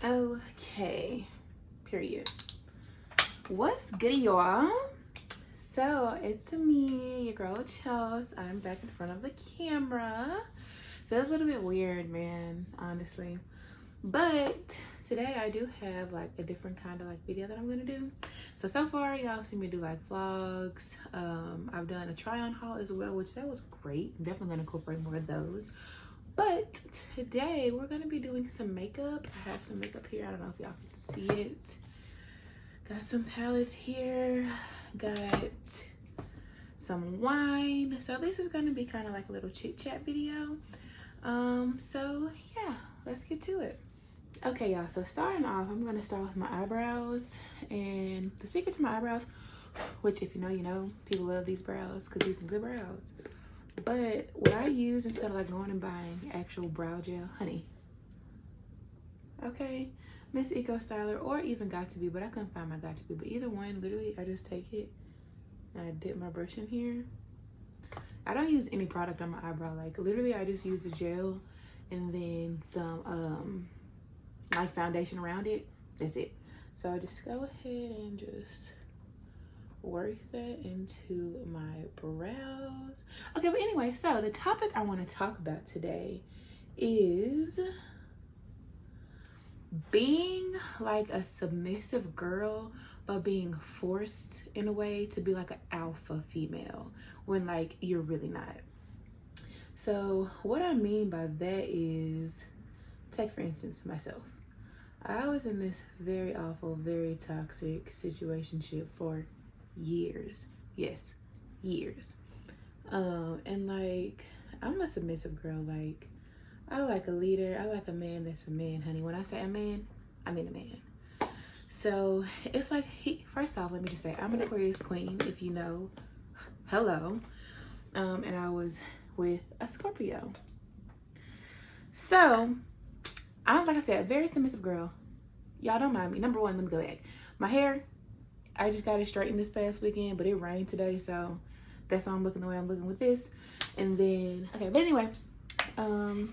Okay, period. What's good, y'all? So it's me, your girl Chels. I'm back in front of the camera. Feels a little bit weird, man, honestly. But today I do have like a different kind of like video that I'm gonna do. So far y'all see me do like vlogs. I've done a try on haul as well, which that was great. I'm definitely gonna incorporate more of those. But today we're gonna be doing some makeup. I have some makeup here. I don't know if y'all can see it. Got some palettes here. Got some wine. So this is gonna be kind of like a little chit chat video. So yeah, let's get to it. Okay, y'all, so starting off, I'm gonna start with my eyebrows. And the secret to my eyebrows, which if you know, you know, people love these brows because these are good brows. But what I use instead of like going and buying actual brow gel, honey. Okay, Miss Eco Styler or even Got2b, but I couldn't find my Got2b. But either one, literally, I just take it and I dip my brush in here. I don't use any product on my eyebrow. Like literally, I just use the gel and then some like foundation around it. That's it. So I just go ahead and just work that into my brows. Okay, but anyway, so the topic I want to talk about today is being like a submissive girl but being forced in a way to be like an alpha female when like you're really not. So what I mean by that is, take for instance myself. I was in this very awful, very toxic situationship for years. Yes, years. And like I'm a submissive girl. Like I like a leader. I like a man that's a man, honey. When I say a man, I mean a man. So it's like first off, let me just say I'm an Aquarius queen, if you know. Hello. And I was with a Scorpio. So I'm, like I said, a very submissive girl. Y'all don't mind me. Number one, let me go back. My hair, I just got it straightened this past weekend, but it rained today, so that's why I'm looking the way I'm looking with this. And then, okay, but anyway,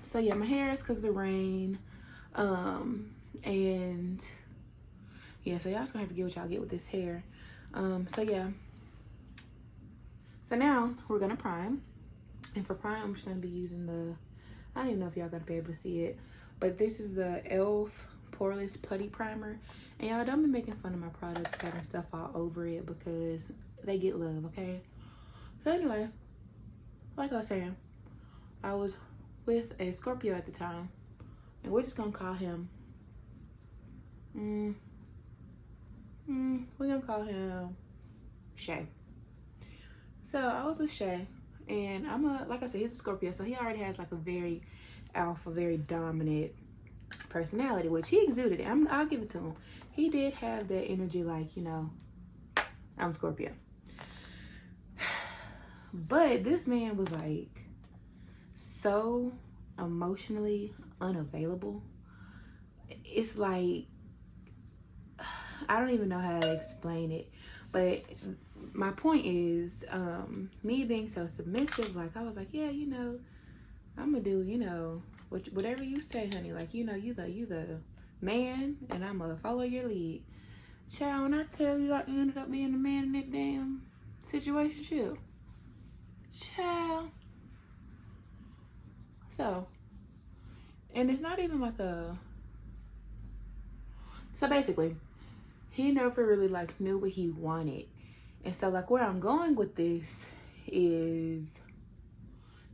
so yeah, my hair is because of the rain. And yeah, so y'all just gonna have to get what y'all get with this hair. So yeah. So now we're gonna prime. And for prime, I'm just gonna be using the, I don't even know if y'all gonna be able to see it, but this is the e.l.f. Poreless Putty Primer. And y'all don't be making fun of my products having stuff all over it because they get love, okay? So anyway, like I was saying, I was with a Scorpio at the time, and we're just gonna call him, we're gonna call him Shay. So I was with Shay, and like I said, he's a Scorpio, so he already has like a very alpha, very dominant personality, which he exuded it. I'll give it to him. He did have that energy, like, you know, I'm Scorpio. But this man was like so emotionally unavailable. It's like, I don't even know how to explain it. But my point is, me being so submissive, like I was like, yeah, you know, I'm gonna do, you know, whatever you say, honey. Like, you know, you the man, and I'm gonna follow your lead. Child, when I tell you I ended up being the man in that damn situation, child. So, and it's not even like so basically, he never really like knew what he wanted. And so like where I'm going with this is,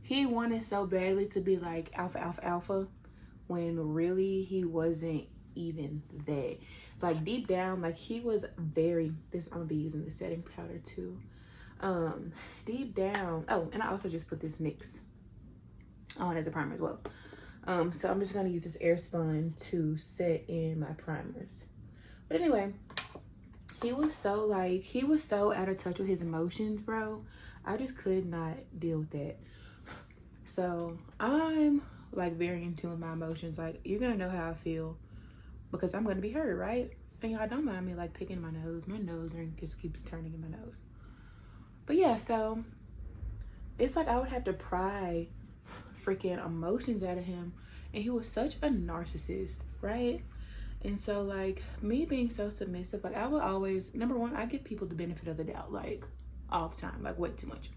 he wanted so badly to be like alpha, alpha, alpha, when really he wasn't even that. Like deep down, like he was very, I'm gonna be using the setting powder too. Deep down, oh, and I also just put this NYX on as a primer as well. So I'm just gonna use this Airspun to set in my primers. But anyway, he was so out of touch with his emotions, bro. I just could not deal with that. So I'm like very in tune with my emotions. Like, you're gonna know how I feel because I'm gonna be hurt, right? And y'all don't mind me like picking my nose. My nose just keeps turning in my nose. But yeah, so it's like I would have to pry freaking emotions out of him. And he was such a narcissist, right? And so like me being so submissive, like I would always, number one, I give people the benefit of the doubt, like all the time, like way too much.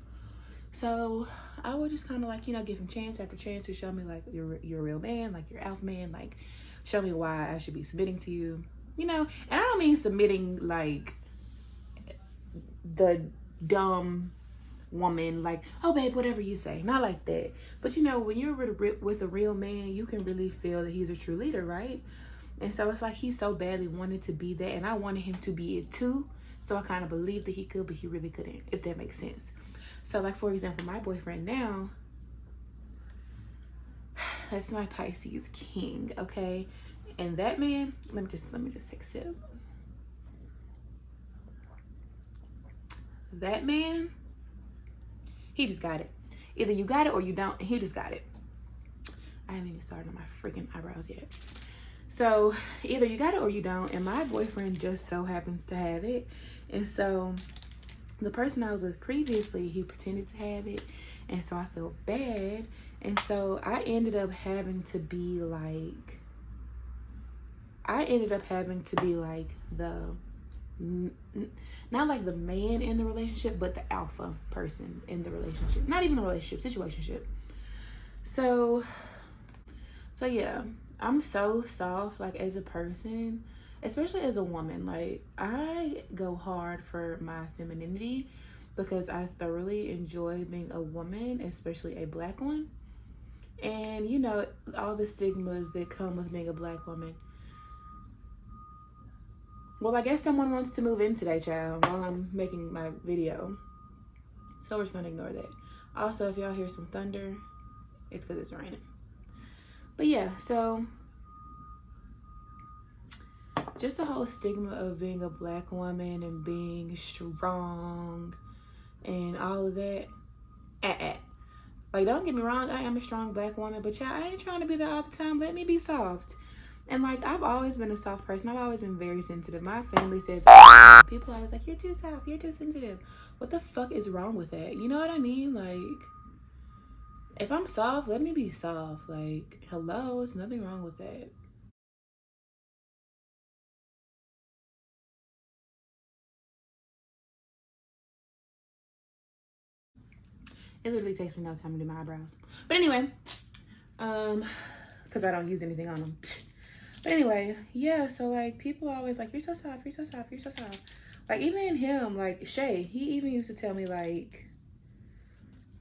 So I would just kind of like, you know, give him chance after chance to show me like you're a real man, like you're alpha man, like show me why I should be submitting to you, you know. And I don't mean submitting like the dumb woman, like, oh babe, whatever you say, not like that. But you know, when you're with a real man, you can really feel that he's a true leader, right? And so it's like he so badly wanted to be that, and I wanted him to be it too. So I kind of believed that he could, but he really couldn't, if that makes sense. So like, for example, my boyfriend now, that's my Pisces king, okay? And that man, let me just take a sip. That man, he just got it. Either you got it or you don't. He just got it. I haven't even started on my freaking eyebrows yet. So either you got it or you don't. And my boyfriend just so happens to have it. And so the person I was with previously, he pretended to have it. And so I felt bad. And so I ended up having to be like the, not like the man in the relationship, but the alpha person in the relationship. Not even a relationship, situationship. So yeah, I'm so soft, like as a person, especially as a woman. Like I go hard for my femininity because I thoroughly enjoy being a woman, especially a black one. And you know, all the stigmas that come with being a black woman. Well, I guess someone wants to move in today, child, while I'm making my video. So we're just gonna ignore that. Also, if y'all hear some thunder, it's because it's raining. But yeah, so just the whole stigma of being a black woman and being strong and all of that. Like, don't get me wrong, I am a strong black woman, but yeah, I ain't trying to be that all the time. Let me be soft. And like, I've always been a soft person. I've always been very sensitive. My family says, people always like, you're too soft, you're too sensitive. What the fuck is wrong with that? You know what I mean? Like, if I'm soft, let me be soft. Like, hello, there's nothing wrong with that. It literally takes me no time to do my eyebrows. But anyway, because I don't use anything on them. But anyway, yeah, so like people always like, you're so soft, you're so soft, you're so soft. Like even him, like Shay, he even used to tell me like,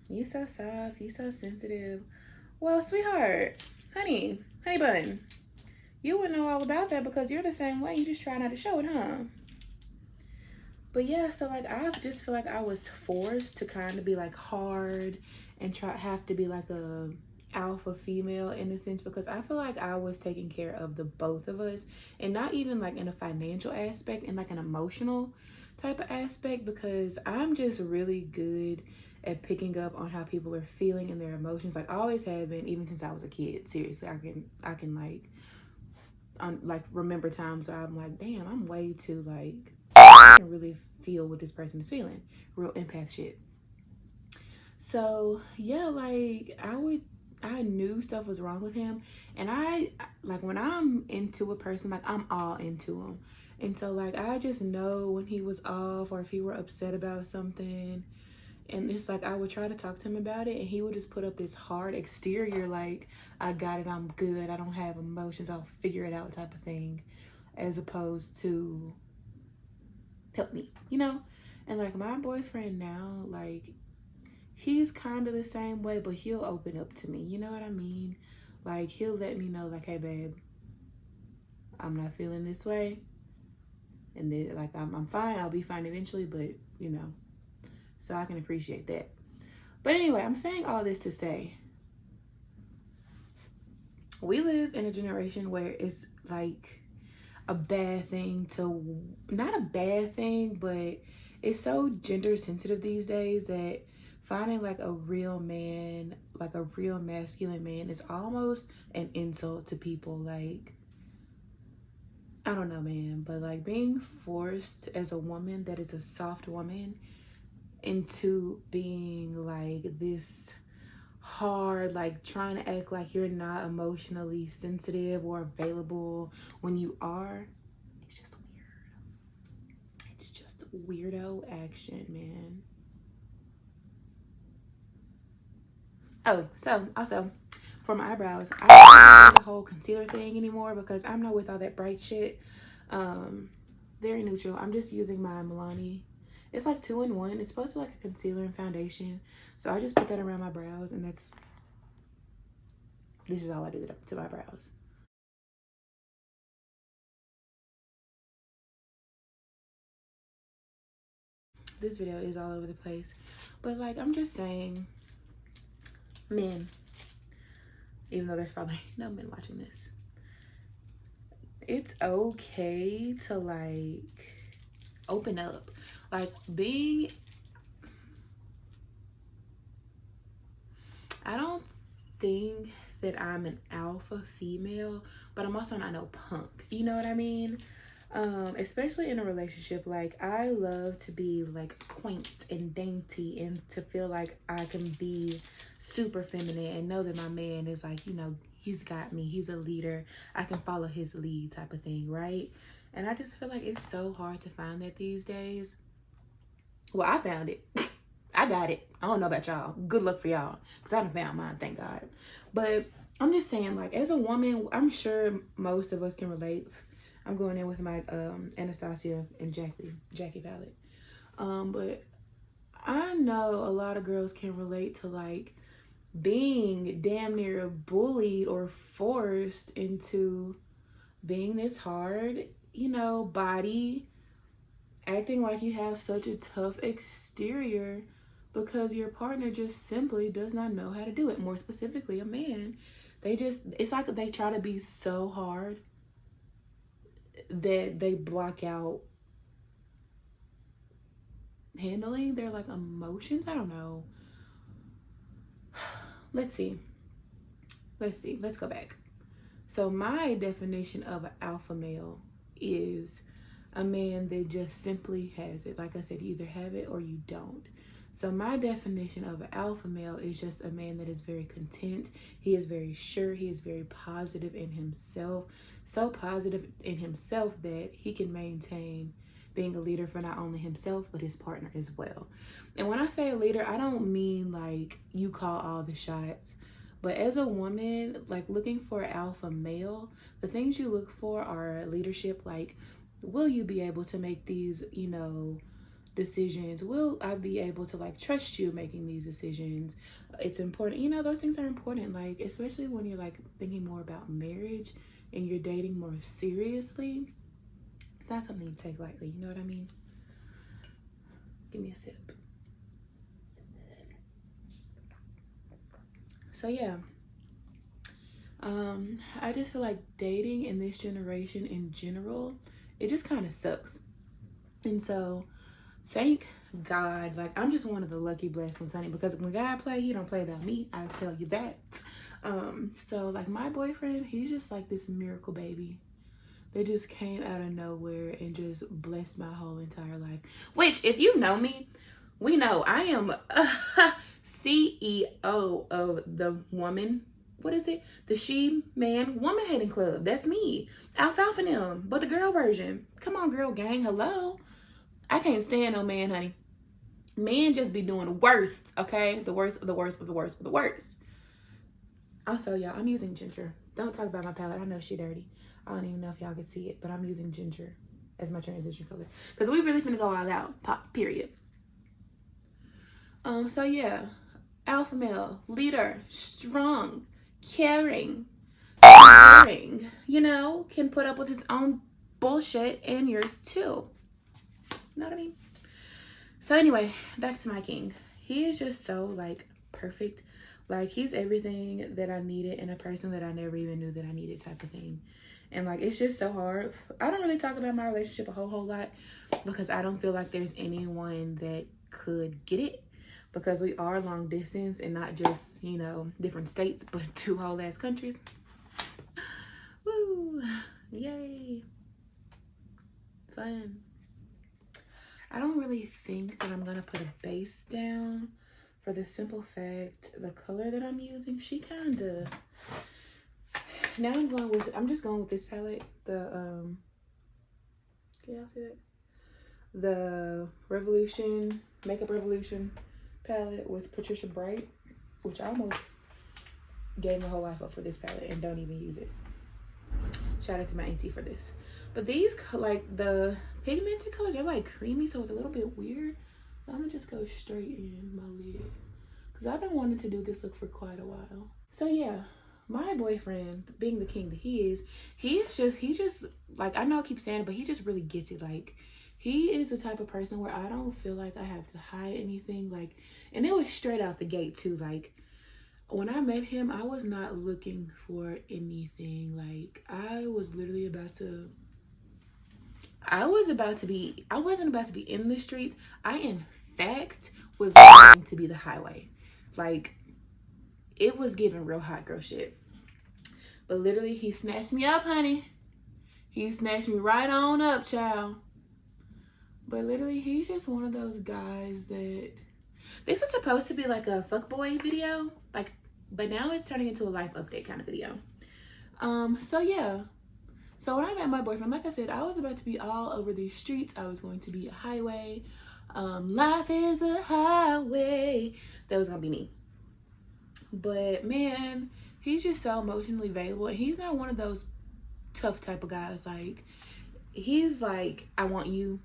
you so soft, you so sensitive. Well, sweetheart, honey bun, you would know all about that because you're the same way. You just try not to show it, huh? But yeah, so like I just feel like I was forced to kind of be like hard and have to be like a alpha female in a sense, because I feel like I was taking care of the both of us, and not even like in a financial aspect, in like an emotional type of aspect, because I'm just really good at picking up on how people are feeling and their emotions. Like I always have been, even since I was a kid. Seriously, I can like remember times where I'm like, damn, I'm way too like, I can really feel what this person is feeling. Real empath shit. So yeah, like I knew stuff was wrong with him, and I like when I'm into a person, like I'm all into him. And so like I just know when he was off or if he were upset about something. And it's like I would try to talk to him about it, and he would just put up this hard exterior like, I got it, I'm good, I don't have emotions, I'll figure it out type of thing, as opposed to help me, you know? And like my boyfriend now, like he's kind of the same way, but he'll open up to me, you know what I mean? Like he'll let me know like, hey babe, I'm not feeling this way, and then like I'm fine, I'll be fine eventually, but you know, so I can appreciate that. But anyway, I'm saying all this to say, we live in a generation where it's like a bad thing to, not a bad thing, but it's so gender sensitive these days that finding like a real man, like a real masculine man, is almost an insult to people. Like, I don't know, man, but like being forced as a woman that is a soft woman into being like this hard, like trying to act like you're not emotionally sensitive or available when you are. It's just weird. It's just weirdo action, man. Oh, so also for my eyebrows, I don't do the whole concealer thing anymore because I'm not with all that bright shit. Very neutral. I'm just using my Milani. It's like 2-in-1. It's supposed to be like a concealer and foundation. So I just put that around my brows, and this is all I do to my brows. This video is all over the place. But like, I'm just saying, men, even though there's probably no men watching this, it's okay to like open up. Like being, I don't think that I'm an alpha female, but I'm also not no punk. You know what I mean? Especially in a relationship, like I love to be like quaint and dainty and to feel like I can be super feminine and know that my man is like, you know, he's got me, he's a leader, I can follow his lead type of thing, right? And I just feel like it's so hard to find that these days. Well, I found it. I got it. I don't know about y'all. Good luck for y'all, because I done found mine, thank God. But I'm just saying, like, as a woman, I'm sure most of us can relate. I'm going in with my Anastasia and Jackie palette. But I know a lot of girls can relate to like being damn near bullied or forced into being this hard, you know, body, acting like you have such a tough exterior because your partner just simply does not know how to do it. More specifically, a man. It's like they try to be so hard that they block out handling their like emotions. I don't know. Let's see. Let's go back. So my definition of an alpha male is a man that just simply has it. Like I said, you either have it or you don't. So my definition of an alpha male is just a man that is very content. He is very sure. He is very positive in himself. So positive in himself that he can maintain being a leader for not only himself, but his partner as well. And when I say a leader, I don't mean like you call all the shots. But as a woman, like looking for an alpha male, the things you look for are leadership. Like, will you be able to make these, you know, decisions? Will I be able to like trust you making these decisions? It's important, you know, those things are important, like especially when you're like thinking more about marriage and you're dating more seriously. It's not something you take lightly, you know what I mean? Give me a sip. So yeah, I just feel like dating in this generation in general, it just kind of sucks. And so thank God, like I'm just one of the lucky blessed ones, honey, because when God play, he don't play about me, I tell you that. So like my boyfriend, he's just like this miracle baby. They just came out of nowhere and just blessed my whole entire life. Which, if you know me, we know I am CEO of the woman. What is it? The She Man Woman Hating Club. That's me. Alfalfa them, but the girl version. Come on, girl gang. Hello. I can't stand no man, honey. Men just be doing the worst, okay? The worst of the worst of the worst of the worst. Also, y'all, I'm using ginger. Don't talk about my palette. I know she dirty. I don't even know if y'all can see it, but I'm using ginger as my transition color. Because we really finna go all out. Pop, period. So yeah. Alpha male, leader, strong, caring, you know, can put up with his own bullshit and yours too. You know what I mean? So anyway, back to my king. He is just so like perfect. Like he's everything that I needed in a person that I never even knew that I needed type of thing. And like it's just so hard. I don't really talk about my relationship a whole lot because I don't feel like there's anyone that could get it, because we are long distance and not just, you know, different states, but 2 whole ass countries. Woo! Yay! Fun. I don't really think that I'm gonna put a base down for the simple fact, the color that I'm using, she kind of, now I'm just going with this palette, the, can y'all see that? The Revolution, Makeup Revolution palette with Patricia Bright, which I almost gave my whole life up for this palette and don't even use it. Shout out to my auntie for this. But these, like, the pigmented colors are like creamy, so it's a little bit weird. So I'm gonna just go straight in my lid, because I've been wanting to do this look for quite a while. So yeah, my boyfriend, being the king that he's just like, I know I keep saying it, but he just really gets it. Like, he is the type of person where I don't feel like I have to hide anything. Like, and it was straight out the gate too. Like, when I met him, I was not looking for anything. Like, I wasn't about to be in the streets. I, in fact, was going to be the highway. Like, it was giving real hot girl shit. But literally, he snatched me up, honey. He snatched me right on up, child. But literally, he's just one of those guys that... This was supposed to be like a fuckboy video. Like, but now it's turning into a life update kind of video. So yeah. So when I met my boyfriend, like I said, I was about to be all over these streets. I was going to be a highway. Life is a highway. That was gonna be me. But man, he's just so emotionally available, and he's not one of those tough type of guys. Like, he's like, I want you.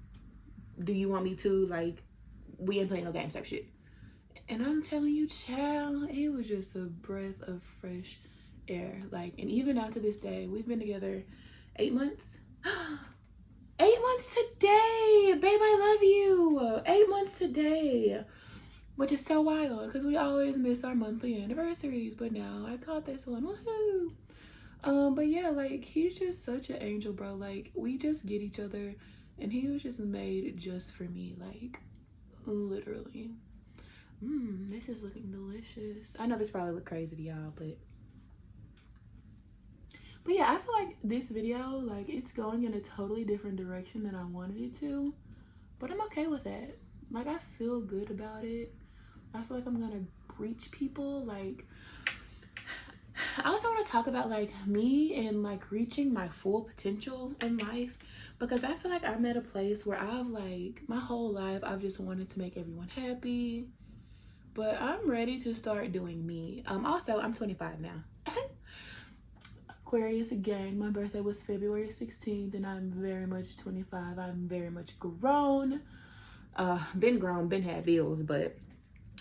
Do you want me to? Like, we ain't playing no games type shit. And I'm telling you, child, it was just a breath of fresh air. Like, and even now to this day, we've been together 8 months. 8 months today, babe, I love you. 8 months today, which is so wild because we always miss our monthly anniversaries, but now I caught this one. Woohoo! But yeah, like, he's just such an angel, bro. Like, we just get each other, and he was just made just for me, like, literally. This is looking delicious. I know this probably look crazy to y'all, but yeah, I feel like this video, like, it's going in a totally different direction than I wanted it to, but I'm okay with that. Like, I feel good about it. I feel like I'm gonna reach people. Like, I also want to talk about, like, me and, like, reaching my full potential in life, because I feel like I'm at a place where I've, like, my whole life I've just wanted to make everyone happy, but I'm ready to start doing me. Also, I'm 25 now. Aquarius again. My birthday was February 16th, and I'm very much 25. I'm very much grown. Been grown, been had bills, but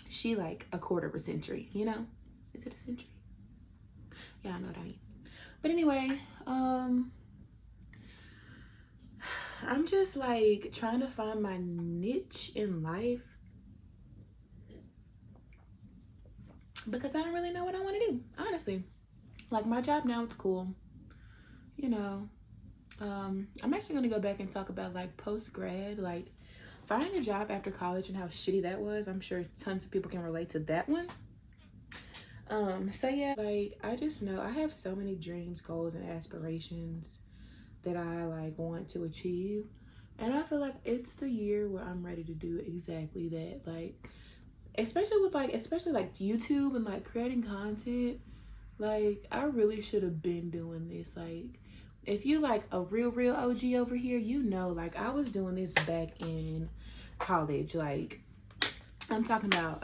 she like a quarter of a century, you know? Is it a century? Yeah, I know what I mean. But anyway, I'm just like trying to find my niche in life, because I don't really know what I want to do, honestly. Like, my job now, it's cool, you know. I'm actually gonna go back and talk about, like, post-grad, like, finding a job after college and how shitty that was. I'm sure tons of people can relate to that one. So yeah, like, I just know I have so many dreams, goals, and aspirations that I, like, want to achieve, and I feel like it's the year where I'm ready to do exactly that. Like, especially with, like, YouTube and, like, creating content. Like, I really should have been doing this. Like, if you like a real OG over here, you know, like, I was doing this back in college. Like, I'm talking about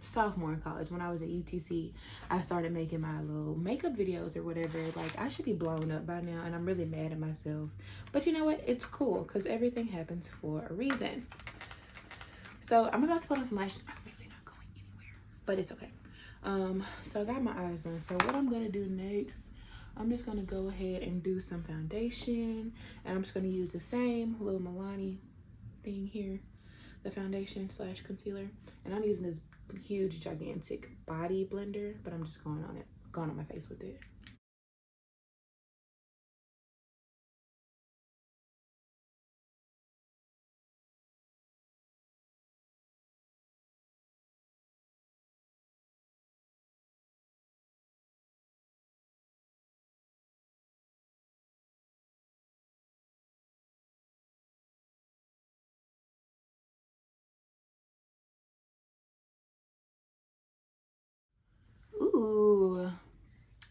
sophomore in college, when I was at UTC. I started making my little makeup videos or whatever. Like, I should be blown up by now, and I'm really mad at myself. But you know what? It's cool, because everything happens for a reason. So I'm about to put on some lashes. I'm really not going anywhere, but it's okay. So I got my eyes done. So what I'm gonna do next, I'm just gonna go ahead and do some foundation, and I'm just gonna use the same little Milani thing here, the foundation slash concealer, and I'm using this huge gigantic body blender, but I'm just going on my face with it.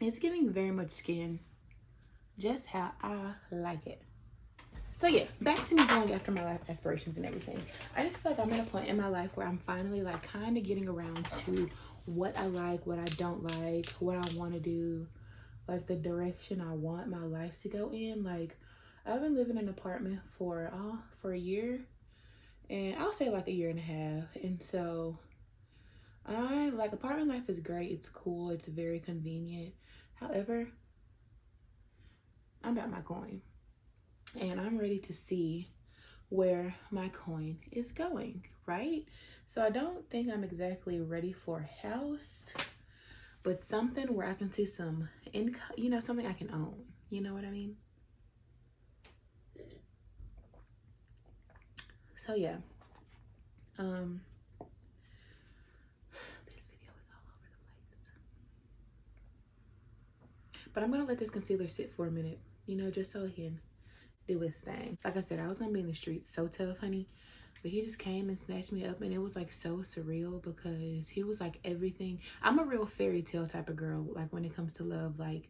It's giving very much skin, just how I like it. So yeah, back to me going after my life aspirations and everything. I just feel like I'm at a point in my life where I'm finally like kind of getting around to what I like, what I don't like, what I want to do, like the direction I want my life to go in. Like I've been living in an apartment for a year, and I'll say like a year and a half. And so I like apartment life is great. It's cool. It's very convenient. However, I'm about my coin, and I'm ready to see where my coin is going, right? So I don't think I'm exactly ready for a house, but something where I can see some income, you know, something I can own. You know what I mean? So yeah. Um this video is all over the place. But I'm gonna let this concealer sit for a minute, you know, just so it can do its thing. Like I said, I was gonna be in the streets so tough, honey. But he just came and snatched me up, and it was like so surreal because he was like everything. I'm a real fairy tale type of girl, like when it comes to love. Like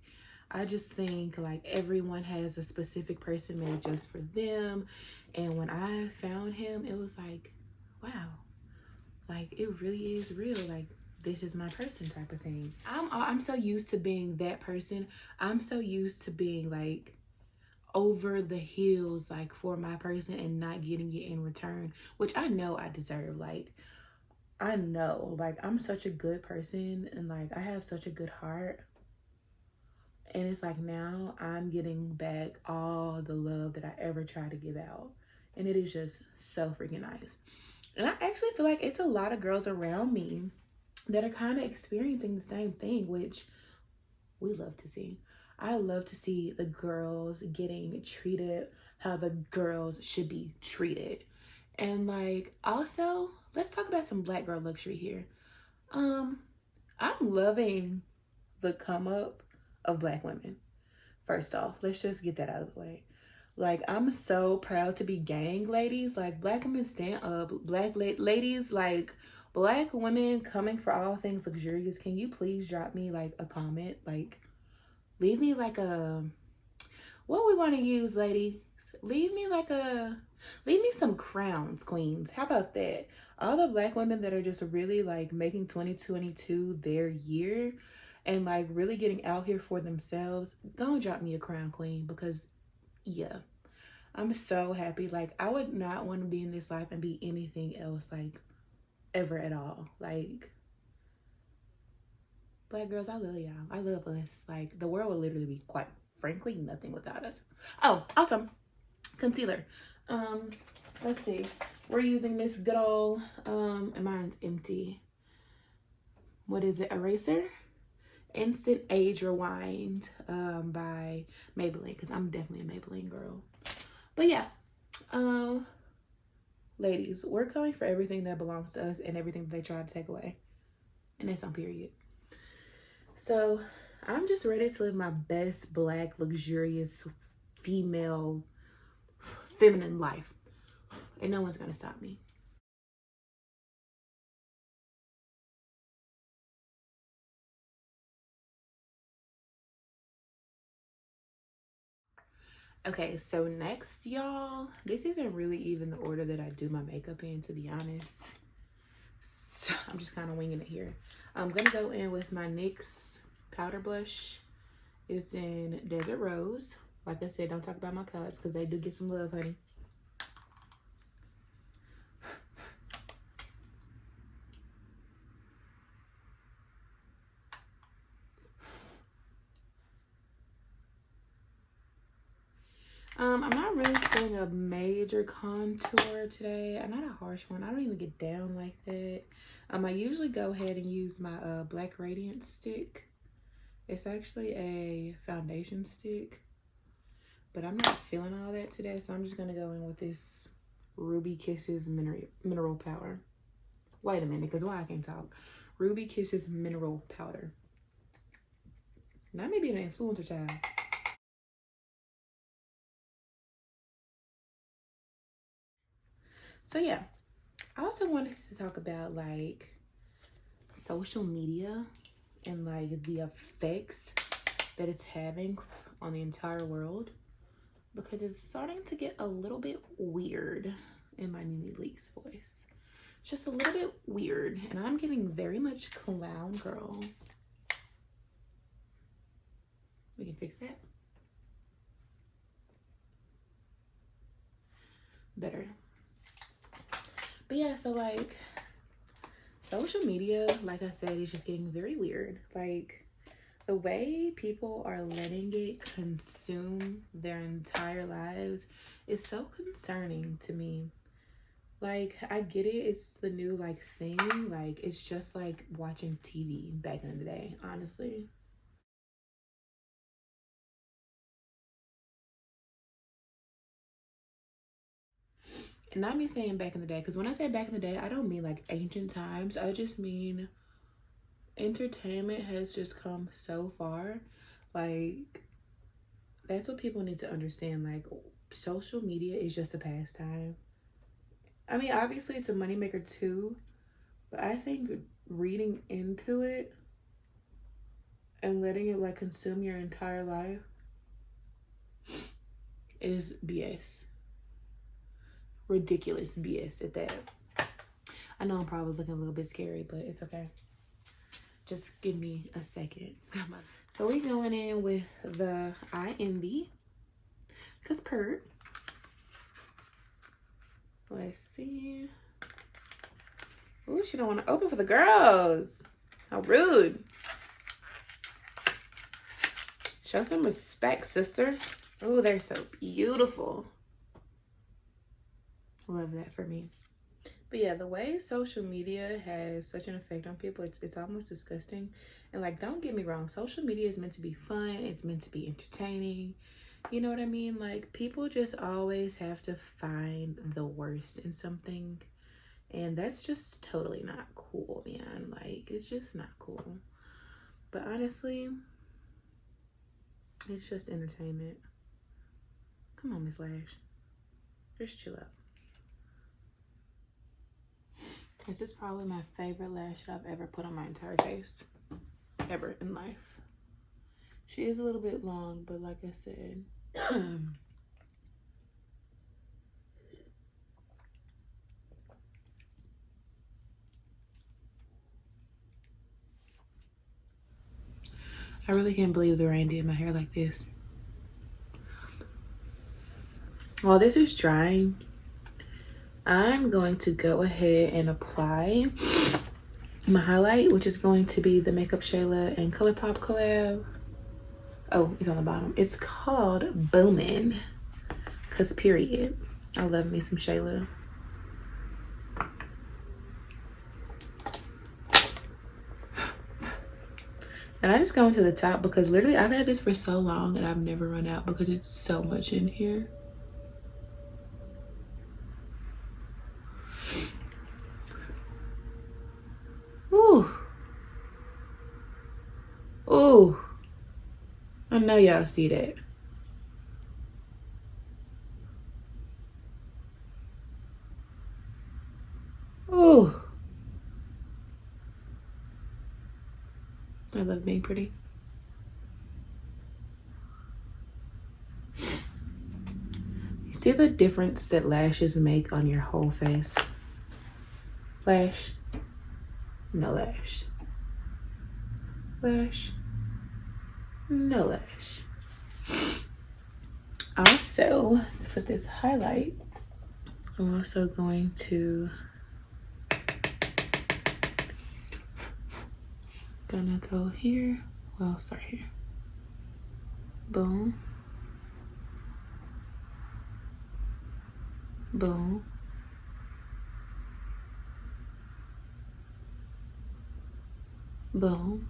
I just think like everyone has a specific person made just for them. And when I found him, it was like, wow, like it really is real. Like this is my person type of thing. I'm so used to being that person. I'm so used to being like over the hills like for my person and not getting it in return, which I know I deserve. Like I know like I'm such a good person and like I have such a good heart, and it's like now I'm getting back all the love that I ever tried to give out, and it is just so freaking nice. And I actually feel like it's a lot of girls around me that are kind of experiencing the same thing, which we love to see. I love to see the girls getting treated how the girls should be treated. And like also, let's talk about some black girl luxury here. Um, I'm loving the come up of black women. First off, let's just get that out of the way. Like I'm so proud to be gang ladies. Like black women stand up. Black ladies, like black women coming for all things luxurious. Can you please drop me like a comment? Like leave me like a, what we want to use, ladies? Leave me like a, leave me some crowns, queens. How about that? All the black women that are just really like making 2022 their year and like really getting out here for themselves, go and drop me a crown, queen, because yeah, I'm so happy. Like I would not want to be in this life and be anything else, like ever at all. Like black girls, I love y'all. I love us. Like the world would literally be quite frankly nothing without us. Oh, awesome. Concealer. Um, let's see. We're using this good old and mine's empty. What is it? Eraser? Instant Age Rewind by Maybelline, because I'm definitely a Maybelline girl. But yeah, ladies, we're coming for everything that belongs to us and everything that they try to take away. And that's on period. So I'm just ready to live my best black, luxurious, female, feminine life. And no one's gonna stop me. Okay, so next, y'all, this isn't really even the order that I do my makeup in, to be honest. So I'm just kind of winging it here. I'm gonna go in with my NYX powder blush. It's in Desert Rose. Like I said, don't talk about my palettes because they do get some love, honey. I'm not really feeling a major contour today. Not a harsh one. I don't even get down like that. I usually go ahead and use my Black Radiance stick. It's actually a foundation stick, but I'm not feeling all that today, so I'm just gonna go in with this Ruby Kisses mineral powder. Wait a minute, because why I can't talk. Ruby Kisses mineral powder. Now I may be an influencer child. So yeah, I also wanted to talk about like social media and like the effects that it's having on the entire world, because it's starting to get a little bit weird in my Nene Leakes voice. It's just a little bit weird, and I'm getting very much clown girl. We can fix that. Better. But yeah, so like social media, like I said, is just getting very weird. Like the way people are letting it consume their entire lives is so concerning to me. Like, I get it, it's the new like thing. Like, it's just like watching TV back in the day, honestly. And not me saying back in the day, because when I say back in the day, I don't mean like ancient times. I just mean entertainment has just come so far. Like, that's what people need to understand. Like, social media is just a pastime. I mean, obviously it's a moneymaker too, but I think reading into it and letting it like consume your entire life is BS. Ridiculous BS at that. I know I'm probably looking a little bit scary, but it's okay. Just give me a second. So we're going in with the I Envy, cause pert. Let's see. Ooh, she don't want to open for the girls. How rude. Show some respect, sister. Ooh, they're so beautiful. Love that for me. But yeah, the way social media has such an effect on people, it's almost disgusting. And like, don't get me wrong, social media is meant to be fun. It's meant to be entertaining. You know what I mean? Like, people just always have to find the worst in something. And that's just totally not cool, man. Like, it's just not cool. But honestly, it's just entertainment. Come on, Miss Lash. Just chill out. This is probably my favorite lash that I've ever put on my entire face. Ever in life. She is a little bit long, but like I said, I really can't believe the rain did my hair like this. While this is drying, I'm going to go ahead and apply my highlight, which is going to be the Makeup Shayla and ColourPop collab. Oh, it's on the bottom. It's called Boomin', cause period. I love me some Shayla. And I just go into the top because literally I've had this for so long and I've never run out because it's so much in here. Ooh. Ooh. I know y'all see that. Ooh. I love being pretty. You see the difference that lashes make on your whole face? Lash. No lash. Lash. No lash. Also, for this highlight, I'm also going to go here. Well, start here. Boom. Boom. Boom.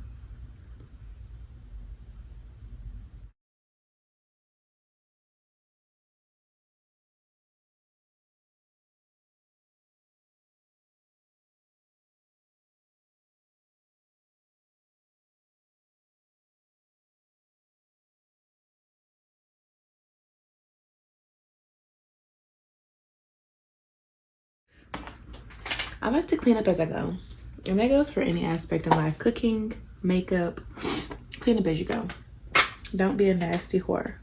I like to clean up as I go. And that goes for any aspect in life. Cooking, makeup, clean up as you go. Don't be a nasty whore.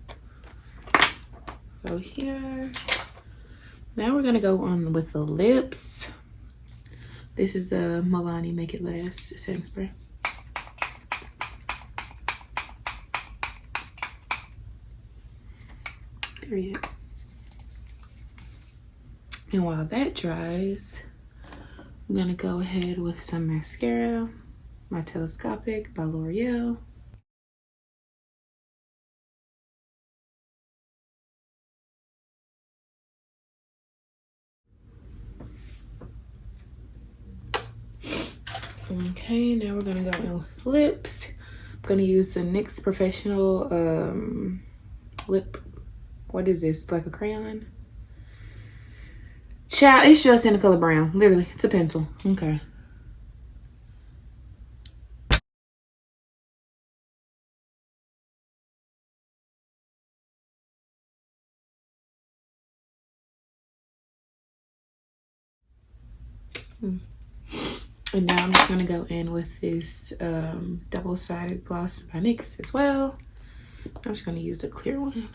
Go here. Now we're gonna go on with the lips. This is the Milani Make It Last setting spray. Period. And while that dries, I'm gonna go ahead with some mascara, my Telescopic by L'Oreal. Okay, now we're gonna go in with lips. I'm gonna use the NYX Professional lip. What is this? Like a crayon? Child, it's just in the color brown. Literally, it's a pencil. Okay. And now I'm just gonna go in with this double-sided gloss by NYX as well. I'm just gonna use a clear one.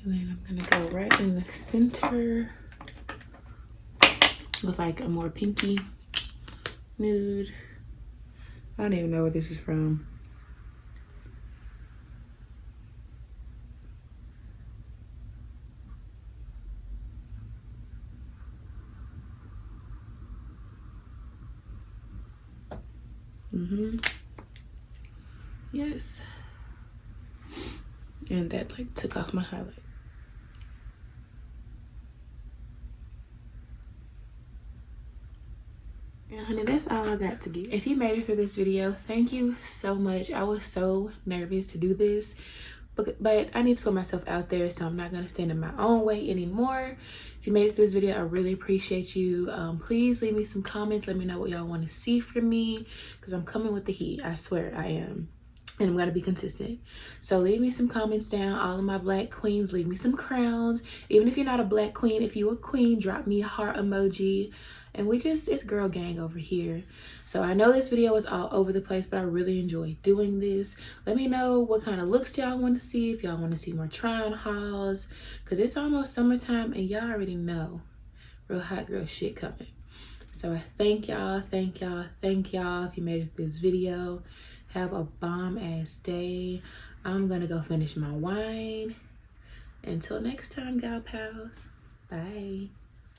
And then I'm gonna go right in the center with like a more pinky nude. I don't even know where this is from. Yes. And that like took off my highlight. And honey, that's all I got to give. If you made it through this video, thank you so much. I was so nervous to do this, but I need to put myself out there, so I'm not gonna stand in my own way anymore. If you made it through this video, I really appreciate you. Please leave me some comments. Let me know what y'all want to see from me, because I'm coming with the heat. I swear I am. And I'm gonna be consistent. So leave me some comments down. All of my black queens, leave me some crowns. Even if you're not a black queen, if you're a queen, drop me a heart emoji. And it's girl gang over here. So I know this video was all over the place, but I really enjoy doing this. Let me know what kind of looks y'all want to see. If y'all want to see more try-on hauls, because it's almost summertime and y'all already know real hot girl shit coming. So I thank y'all, thank y'all, thank y'all. If you made it through this video, have a bomb ass day. I'm gonna go finish my wine. Until next time, gal pals. Bye.